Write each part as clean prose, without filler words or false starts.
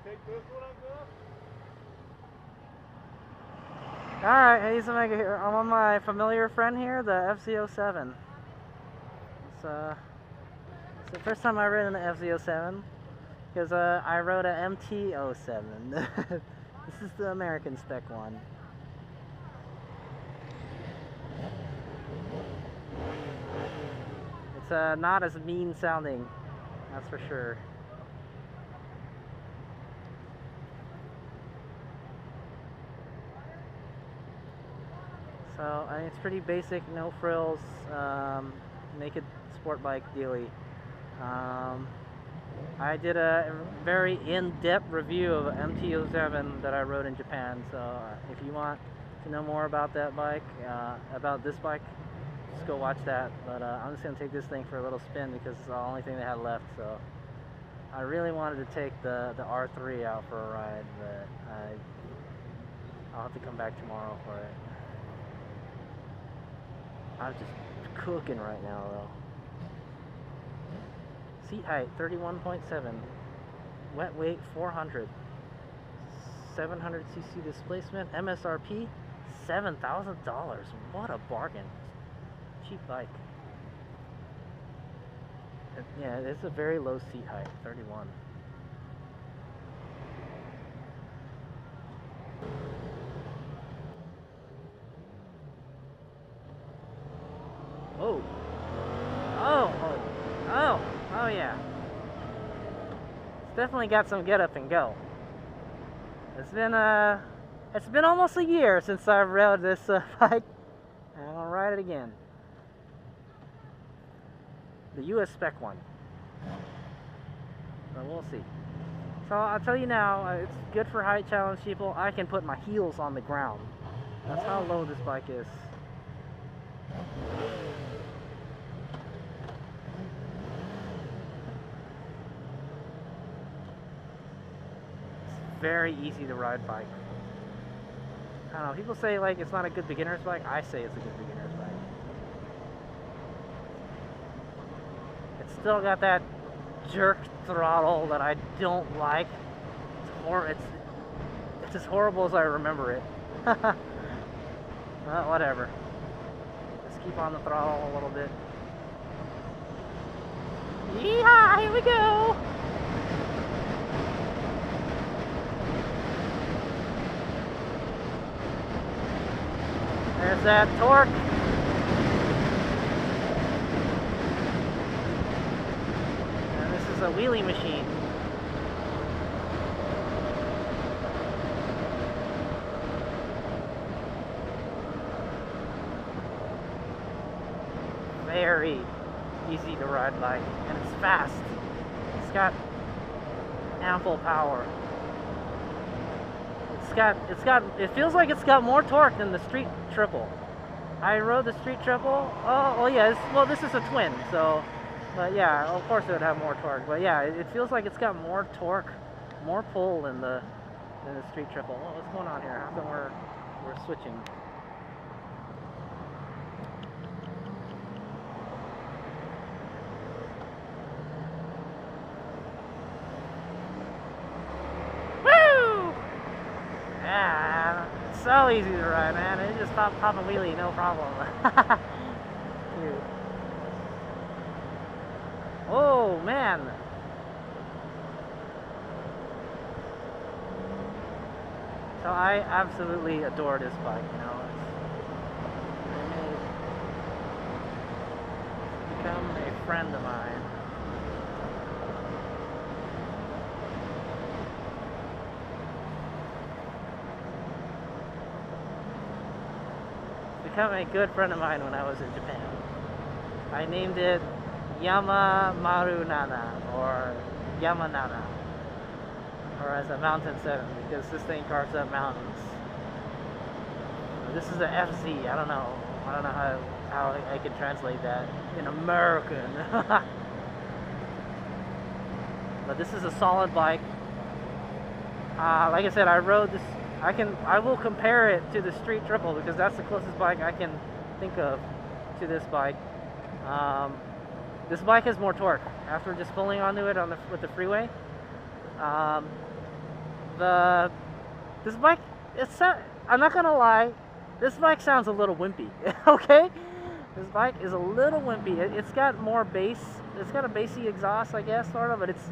take this one, I guess? Alright, HadesOmega here. I'm on my familiar friend here, the FZ-07. It's the first time I rode in the FZ-07 because I rode a MT-07. This is the American spec one. It's not as mean sounding, that's for sure. So it's pretty basic, no frills, naked sport bike dealie. I did a very in-depth review of MT-07 that I rode in Japan. So if you want to know more about that bike, about this bike, just go watch that. But I'm just gonna take this thing for a little spin because it's the only thing they had left. So I really wanted to take the R3 out for a ride, but I'll have to come back tomorrow for it. I'm just cooking right now though. Seat height 31.7, wet weight 400, 700cc displacement, MSRP $7,000. What a bargain! Cheap bike. Yeah, it's a very low seat height, 31. Oh. Oh yeah. It's definitely got some get up and go. It's been almost a year since I rode this bike, and I'm gonna ride it again. The US spec one. So we'll see. So I'll tell you now, it's good for height challenge people. I can put my heels on the ground. That's how low this bike is. Very easy to ride bike. I don't know, people say like it's not a good beginner's bike. I say it's a good beginner's bike. It's still got that jerk throttle that I don't like. It's as horrible as I remember it. But whatever. Just keep on the throttle a little bit. Yeehaw! Here we go! There's that torque. And this is a wheelie machine. Very easy to ride bike, and it's fast. It's got ample power. It feels like it's got more torque than the street triple. I rode the street triple. Oh, well, yeah. Well, this is a twin, so. But yeah, of course it would have more torque. But yeah, it feels like it's got more torque, more pull than the street triple. Well, what's going on here? How come we're switching? Yeah, it's so easy to ride, man. It just pop a wheelie, no problem. Dude. Oh man. So I absolutely adore this bike. You know, it's become a friend of mine. Become a good friend of mine when I was in Japan. I named it Yamamarunana, or Yamanana, or as a mountain 7, because this thing carves up mountains. This is the FZ. I don't know how I can translate that in American. But this is a solid bike. Like I said, I rode this. I will compare it to the street triple because that's the closest bike I can think of to this bike. This bike has more torque. After just pulling onto it with the freeway, this bike, I'm not gonna lie, this bike sounds a little wimpy. Okay, this bike is a little wimpy. It's got more bass. It's got a bassy exhaust, I guess, sort of. But it's,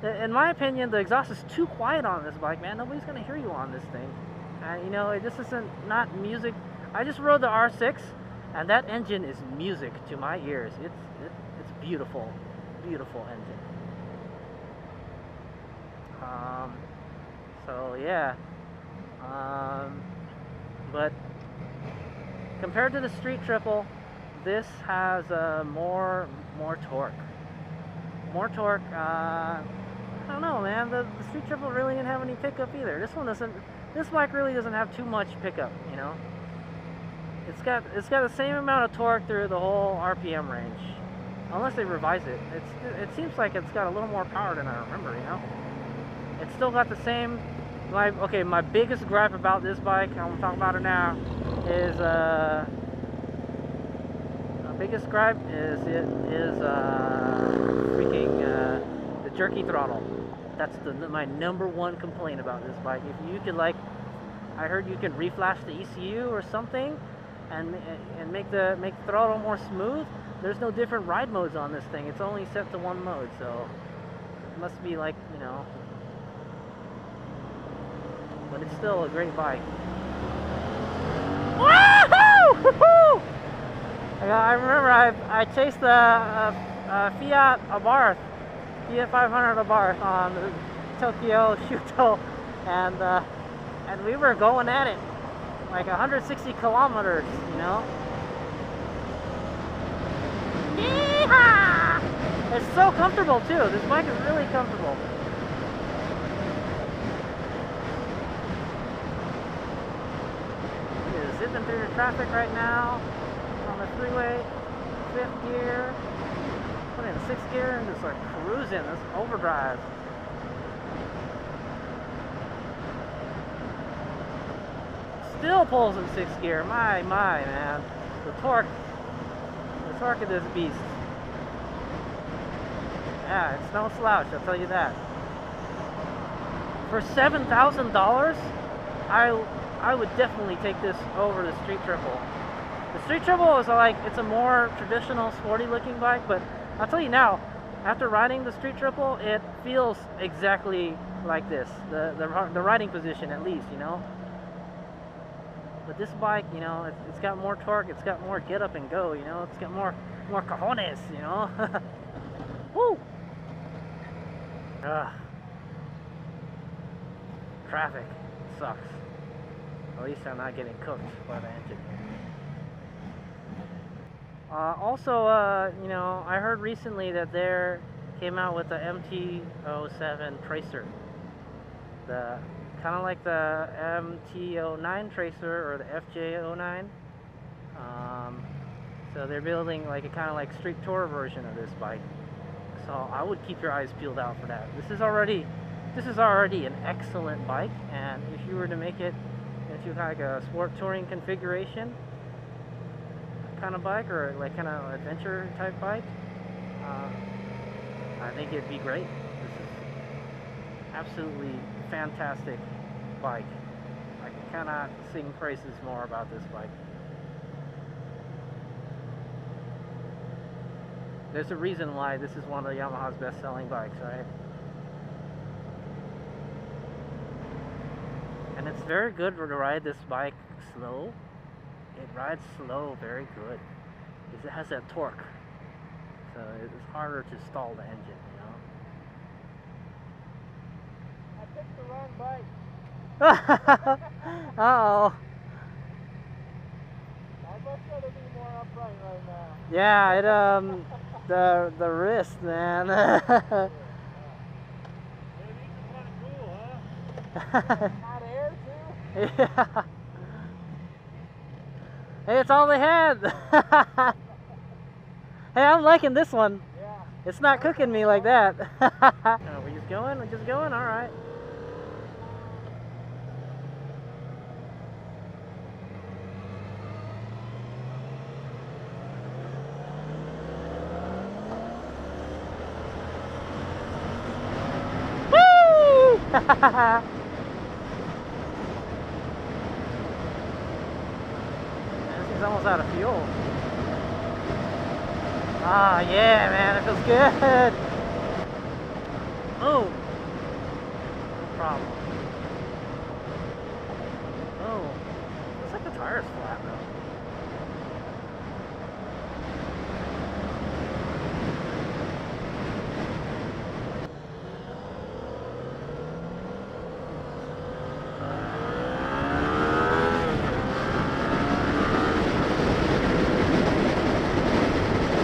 in my opinion, the exhaust is too quiet on this bike, man. Nobody's gonna hear you on this thing. You know, this isn't not music. I just rode the R6, and that engine is music to my ears. It's beautiful, beautiful engine. So yeah. But compared to the Street Triple, this has more torque. More torque. I don't know, man. The Street Triple really didn't have any pickup either. This one doesn't. This bike really doesn't have too much pickup. You know, it's got the same amount of torque through the whole RPM range, unless they revise it. It seems like it's got a little more power than I remember. You know, it's still got the same. Okay, my biggest gripe about this bike, I'm gonna talk about it now, is my biggest gripe is freaking the jerky throttle. That's my #1 complaint about this bike. If you could, like, I heard you can reflash the ECU or something, and make the throttle more smooth. There's no different ride modes on this thing. It's only set to one mode, so it must be like, you know. But it's still a great bike. Woohoo! Woohoo! I remember I chased a Fiat Abarth, Fiat 500 Abarth on the Tokyo Shuto, and we were going at it like 160 kilometers, you know. Yeehaw! It's so comfortable too. This bike is really comfortable. Zipping through the traffic right now on the freeway, 5th gear, put in 6th gear and just like cruising, this overdrive. Still pulls in 6th gear, my man. The torque of this beast. Yeah, it's no slouch, I'll tell you that. For $7,000, I would definitely take this over the Street Triple. The Street Triple is like, it's a more traditional, sporty looking bike, but I'll tell you now, after riding the Street Triple, it feels exactly like this. The riding position, at least, you know. But this bike, you know, it's got more torque, it's got more get up and go, you know, it's got more cojones, you know. Woo! Ugh. Traffic sucks. At least I'm not getting cooked by the engine. Also, you know, I heard recently that there came out with the MT-07 Tracer. The kind of like the MT-09 Tracer or the FJ-09. So they're building like a kind of like street tour version of this bike. So I would keep your eyes peeled out for that. This is already an excellent bike, and if you were to make it into like a sport touring configuration kind of bike, or like kind of adventure type bike, I think it'd be great. This is absolutely fantastic bike. I cannot sing praises more about this bike. There's a reason why this is one of Yamaha's best-selling bikes, right? And it's very good to ride this bike slow. It rides slow very good because it has that torque. So it's harder to stall the engine, you know. I picked the wrong bike. Uh-oh. I must try to be more upright right now. Yeah, the wrist, man. Yeah, these are kind of cool, huh? Hot air too? Yeah. Hey, it's all they had. Hey, I'm liking this one. Yeah. It's not cooking me like that. We're just going? We're just going? All right. Woo! almost out of fuel. Ah, yeah, man, it feels good. Oh, no problem. Oh, looks like the tire's flat though.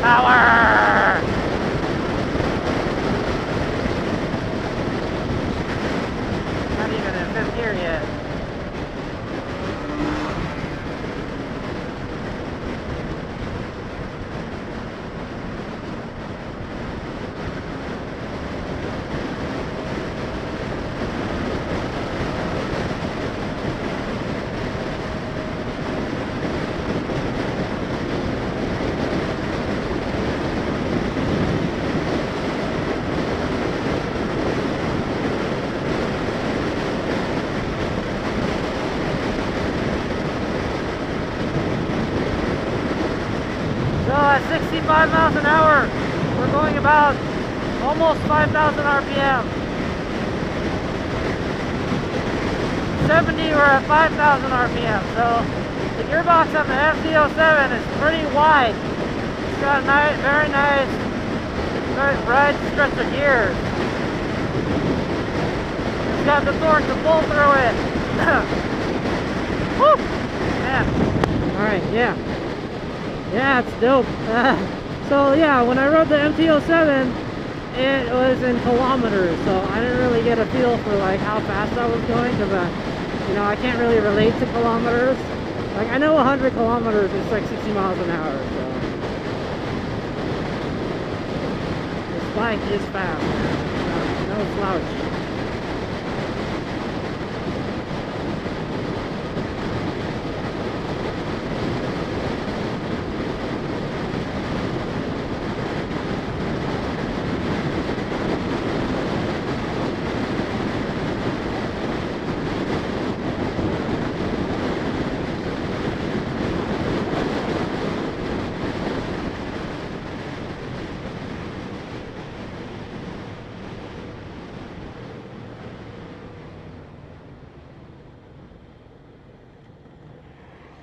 Power! Not even in fifth gear yet. So at 65 miles an hour, we're going about almost 5,000 RPM. 70, we're at 5,000 RPM. So the gearbox on the FZ-07 is pretty wide. It's got a nice, very nice, wide stretch of gears. It's got the torque to pull through it. Woo! Man. Alright, yeah. Yeah, it's dope. So yeah, when I rode the MT-07, it was in kilometers, so I didn't really get a feel for like how fast I was going, because you know, I can't really relate to kilometers. Like I know 100 kilometers is like 60 miles an hour, so this bike is fast. No slouch.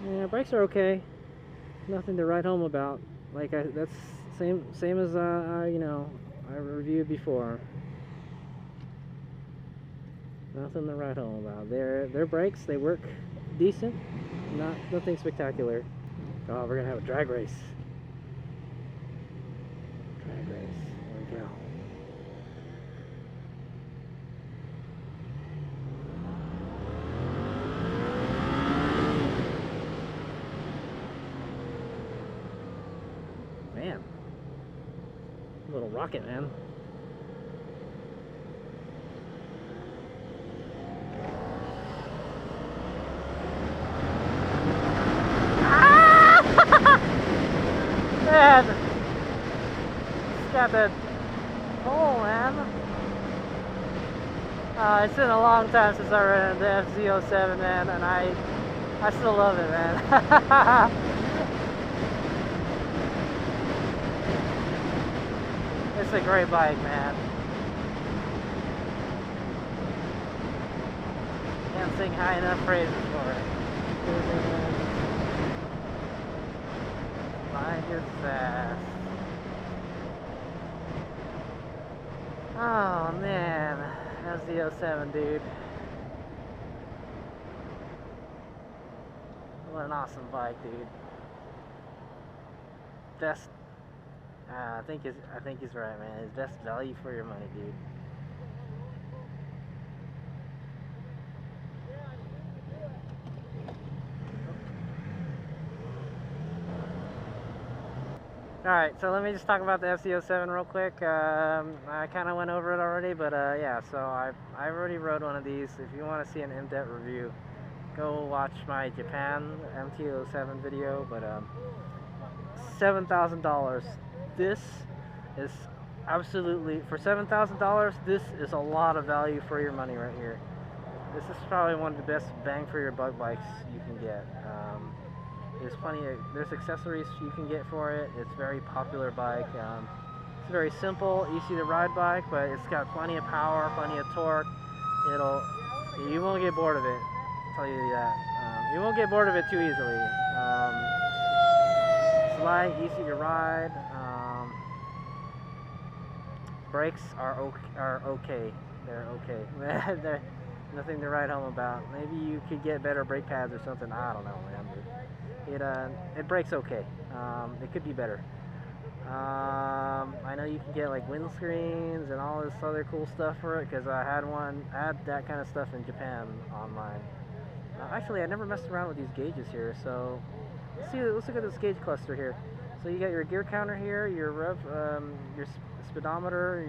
Yeah, bikes are okay. Nothing to write home about. Like that's same as you know, I reviewed before. Nothing to write home about. Their brakes, they work decent. Nothing spectacular. Oh, we're gonna have a drag race. Drag race. There we go. Man, little rocket, man. Ah! Man, it's got that pull, man. It's been a long time since I ran the FZ-07, man, and I still love it, man. It's a great bike, man. Can't sing high enough praises for it. Bike is fast. Oh man, FZ-07, dude. What an awesome bike, dude. Best. I think he's right, man. His best value for your money, dude. Alright, so let me just talk about the FZ-07 real quick. I kind of went over it already, but yeah, so I already rode one of these. If you want to see an in-depth review, go watch my Japan MT-07 video, but $7,000. This is absolutely, for $7,000, this is a lot of value for your money right here. This is probably one of the best bang for your buck bikes you can get. There's accessories you can get for it. It's a very popular bike. It's a very simple, easy to ride bike, but it's got plenty of power, plenty of torque. You won't get bored of it, I'll tell you that. You won't get bored of it too easily. It's light, easy to ride. Brakes are okay. They're okay. They're nothing to write home about. Maybe you could get better brake pads or something. I don't know, man. It brakes okay. It could be better. I know you can get like windscreens and all this other cool stuff for it, because I had that kind of stuff in Japan on mine. Actually, I never messed around with these gauges here, so let's look at this gauge cluster here. So you got your gear counter here, your rev, your speedometer,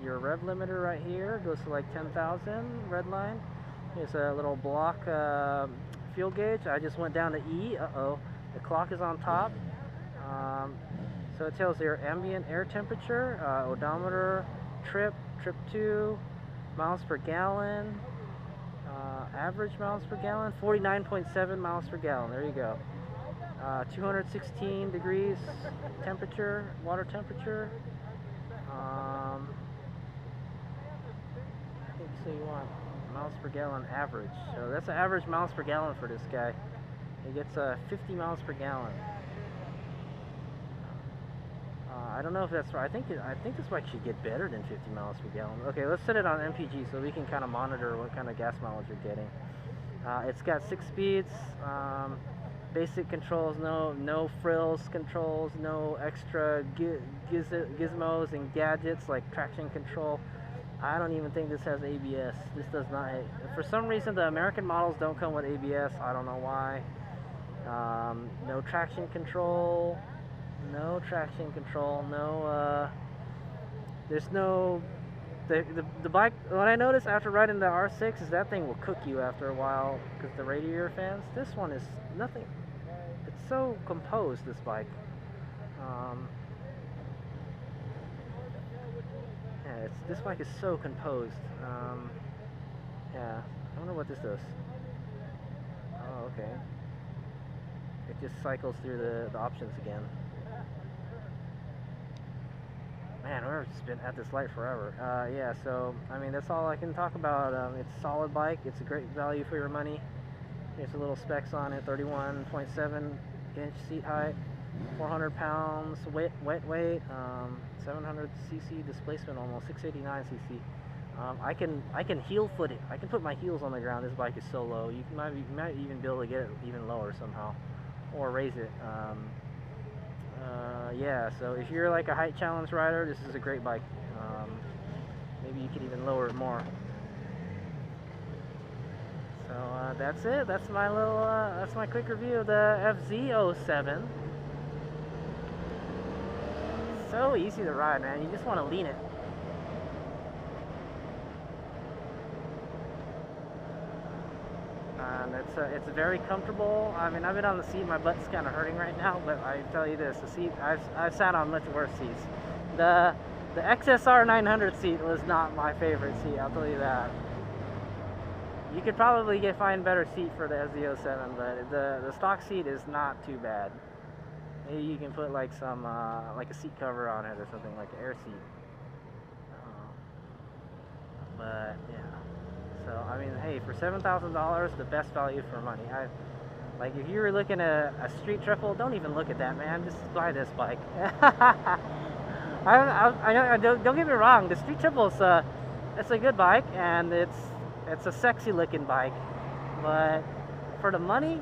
your rev limiter right here goes to like 10,000, red line. There's a little block fuel gauge. I just went down to E. The clock is on top. So it tells your ambient air temperature, odometer, trip 2, miles per gallon, average miles per gallon, 49.7 miles per gallon. There you go. 216 degrees temperature, water temperature. I think so you want miles per gallon average. So that's the average miles per gallon for this guy. He gets 50 miles per gallon. I don't know if that's right. I think this bike should get better than 50 miles per gallon. Okay, let's set it on MPG so we can kind of monitor what kind of gas mileage you're getting. It's got 6 speeds, basic controls, no frills controls, no extra gizmos and gadgets like traction control. I don't even think this has ABS. This does not. For some reason, the American models don't come with ABS. I don't know why. No traction control. No traction control. No. There's no. The bike. What I noticed after riding the R6 is that thing will cook you after a while because the radiator fans. This one is nothing. It's so composed. This bike. Yeah, this bike is so composed. Yeah, I wonder what this does. Oh, okay. It just cycles through the options again. Man, we've just been at this light forever. Yeah, so, I mean, that's all I can talk about. It's a solid bike. It's a great value for your money. There's a little specs on it. 31.7 inch seat height, 400 pounds wet weight, 700 cc displacement, almost 689 cc. I can heel foot it. I can put my heels on the ground. This bike is so low. You might even be able to get it even lower somehow, or raise it. Yeah, so if you're like a height challenge rider, this is a great bike. Maybe you could even lower it more. So that's it. That's my little. That's my quick review of the FZ-07. So easy to ride, man. You just want to lean it. And it's very comfortable. I mean, I've been on the seat. My butt's kind of hurting right now, but I tell you this: the seat I've sat on much worse seats. The XSR 900 seat was not my favorite seat. I'll tell you that. You could probably find better seat for the FZ-07, but the stock seat is not too bad. Maybe you can put like some like a seat cover on it or something, like an air seat. But yeah. So I mean, hey, for $7,000, the best value for money. Like if you were looking at a street triple, don't even look at that, man. Just buy this bike. Don't get me wrong. The street triple is it's a good bike, and it's a sexy looking bike. But for the money,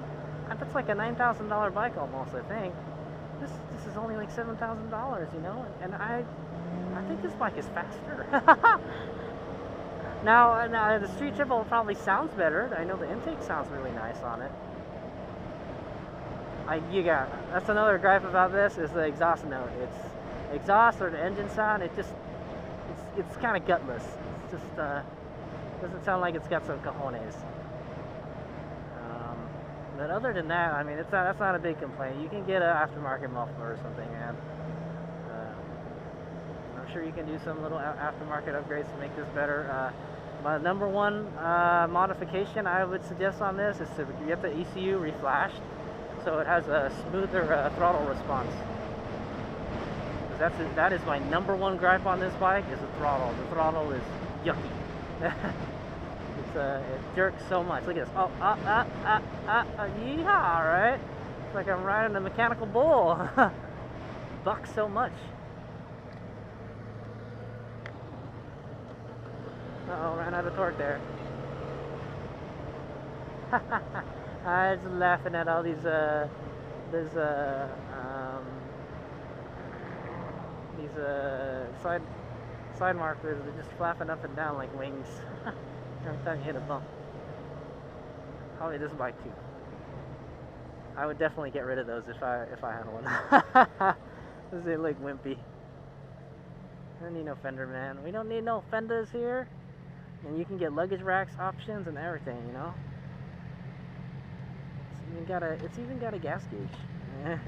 that's like a $9,000 bike almost. I think this is only like $7,000, you know. And I think this bike is faster. Now the street triple probably sounds better. I know the intake sounds really nice on it. That's another gripe about this is the exhaust note. It's exhaust or the engine sound. It's kind of gutless. It's just doesn't sound like it's got some cojones. But other than that, I mean, that's not a big complaint. You can get an aftermarket muffler or something, man. I'm sure you can do some little aftermarket upgrades to make this better. My number one modification I would suggest on this is to get the ECU reflashed. so it has a smoother throttle response. That is my #1 gripe on this bike is the throttle. The throttle is yucky. It jerks so much. Look at this. Oh, yeehaw, right? It's like I'm riding a mechanical bull. Bucks so much. Uh-oh, ran out of torque there. I was laughing at all these side markers. They're just flapping up and down like wings every time you hit a bump. Probably this bike too. I would definitely get rid of those if I had one. They look wimpy. I don't need no fender, man. We don't need no fenders here. And you can get luggage racks options and everything, you know. It's even got a gas gauge. Yeah.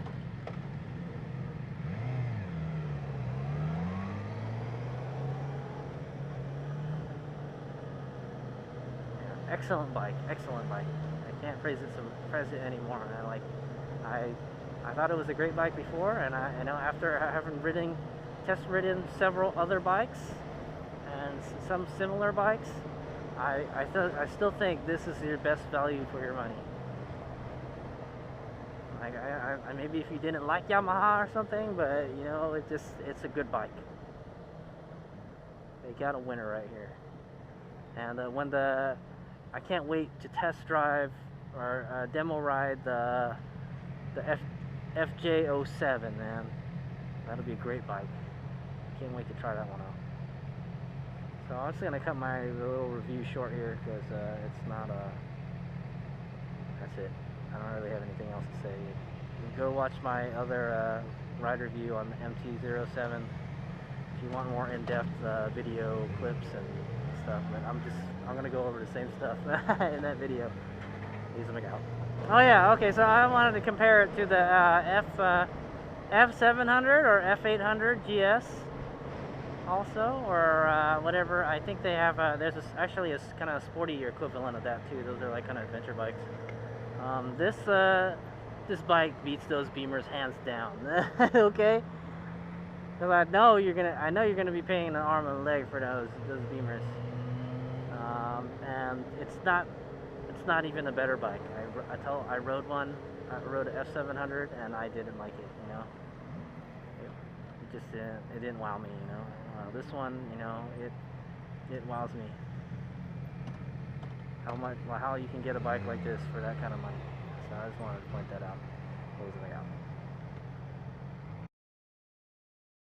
Excellent bike, excellent bike. I can't praise it anymore. I thought it was a great bike before, and I know after having test ridden several other bikes and some similar bikes, I still think this is your best value for your money. Like maybe if you didn't like Yamaha or something, but you know, it's a good bike. They got a winner right here. And I can't wait to test drive or demo ride the FZ-07, man. That'll be a great bike. Can't wait to try that one out. So I'm just gonna cut my little review short here because it's not that's it. I don't really have anything else to say. You can go watch my other ride review on the MT-07 if you want more in-depth video clips and stuff. But I'm gonna go over the same stuff in that video. HadesOmega out. Oh yeah, okay. So I wanted to compare it to the F700 or F800 GS. Also, or whatever. I think they have. There's actually a kind of sporty equivalent of that too. Those are like kind of adventure bikes. This bike beats those Beamers hands down. Okay, because I know you're gonna be paying an arm and a leg for those Beamers. And it's not even a better bike. I rode one. I rode an F700 and I didn't like it. You know, it didn't wow me. You know. This one, you know, it wows me. How you can get a bike like this for that kind of money. So I just wanted to point that out. Close it out.